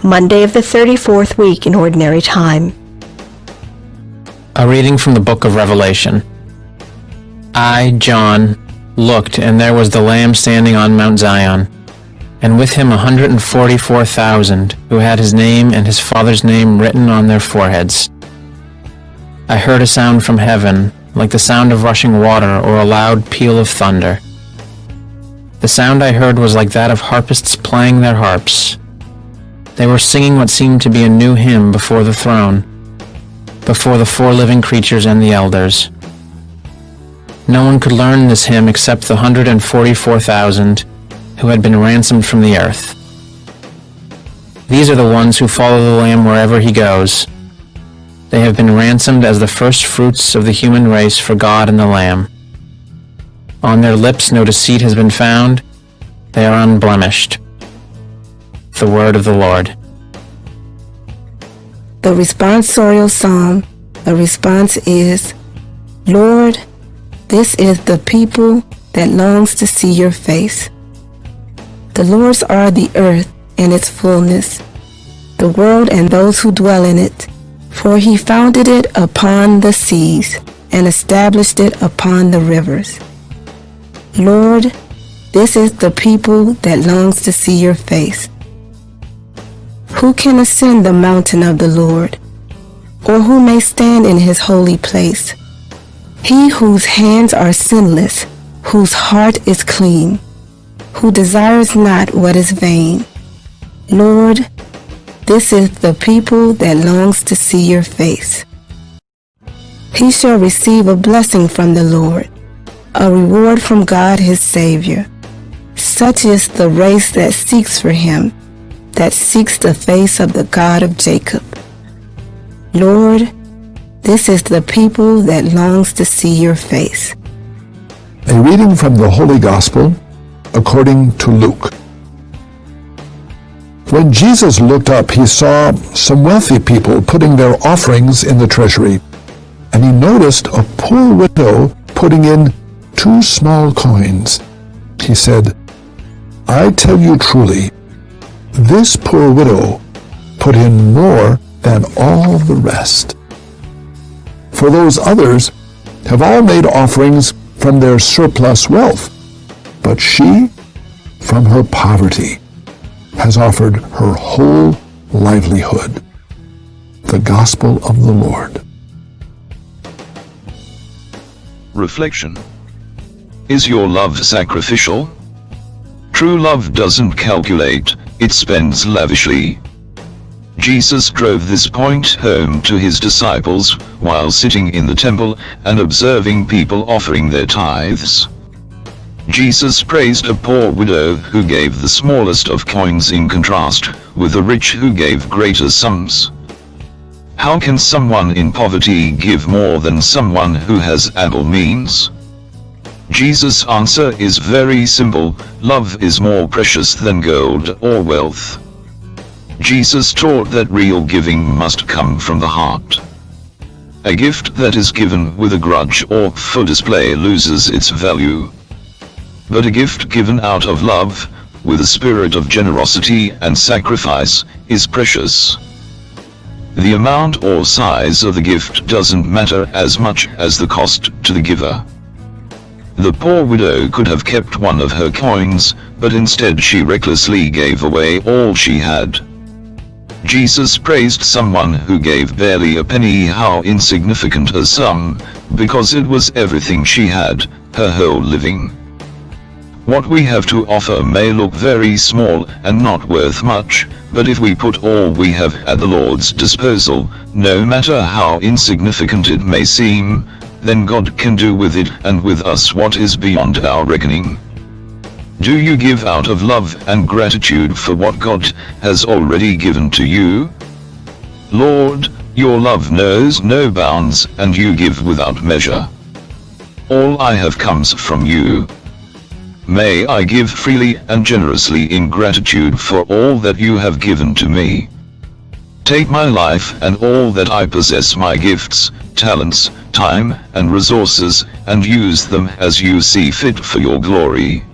Monday of the 34th week in Ordinary Time. A reading from the book of Revelation. I, John, looked, and there was the Lamb standing on Mount Zion, and with him 144,000, who had his name and his Father's name written on their foreheads. I heard a sound from heaven, like the sound of rushing water or a loud peal of thunder. The sound I heard was like that of harpists playing their harps. They were singing what seemed to be a new hymn before the throne, before the four living creatures and the elders. No one could learn this hymn except the 144,000 who had been ransomed from the earth. These are the ones who follow the Lamb wherever he goes. They have been ransomed as the first fruits of the human race for God and the Lamb. On their lips no deceit has been found. They are unblemished. The word of the Lord. The responsorial psalm, the response is, Lord, this is the people that longs to see your face. The Lord's are the earth and its fullness, the world and those who dwell in it. For he founded it upon the seas and established it upon the rivers. Lord, this is the people that longs to see your face. Who can ascend the mountain of the Lord, or who may stand in his holy place? He whose hands are sinless, whose heart is clean, who desires not what is vain. Lord, this is the people that longs to see your face. He shall receive a blessing from the Lord, a reward from God his Savior. Such is the race that seeks for him, that seeks the face of the God of Jacob. Lord, this is the people that longs to see your face. A reading from the Holy Gospel according to Luke. When Jesus looked up, he saw some wealthy people putting their offerings in the treasury, and he noticed a poor widow putting in 2 small coins. He said, I tell you truly, this poor widow put in more than all the rest. For those others have all made offerings from their surplus wealth, but she, from her poverty, has offered her whole livelihood. The Gospel of the Lord. Reflection. Is your love sacrificial? True love doesn't calculate, it spends lavishly. Jesus drove this point home to his disciples while sitting in the temple and observing people offering their tithes. Jesus praised a poor widow who gave the smallest of coins in contrast with the rich who gave greater sums. How can someone in poverty give more than someone who has ample means? Jesus' answer is very simple: love is more precious than gold or wealth. Jesus taught that real giving must come from the heart. A gift that is given with a grudge or for display loses its value. But a gift given out of love, with a spirit of generosity and sacrifice, is precious. The amount or size of the gift doesn't matter as much as the cost to the giver. The poor widow could have kept one of her coins, but instead she recklessly gave away all she had. Jesus praised someone who gave barely a penny, how insignificant a sum, because it was everything she had, her whole living. What we have to offer may look very small and not worth much, but if we put all we have at the Lord's disposal, no matter how insignificant it may seem, then God can do with it and with us what is beyond our reckoning. Do you give out of love and gratitude for what God has already given to you? Lord, your love knows no bounds, and you give without measure. All I have comes from you. May I give freely and generously in gratitude for all that you have given to me. Take my life and all that I possess, my gifts, talents, time, and resources, and use them as you see fit for your glory.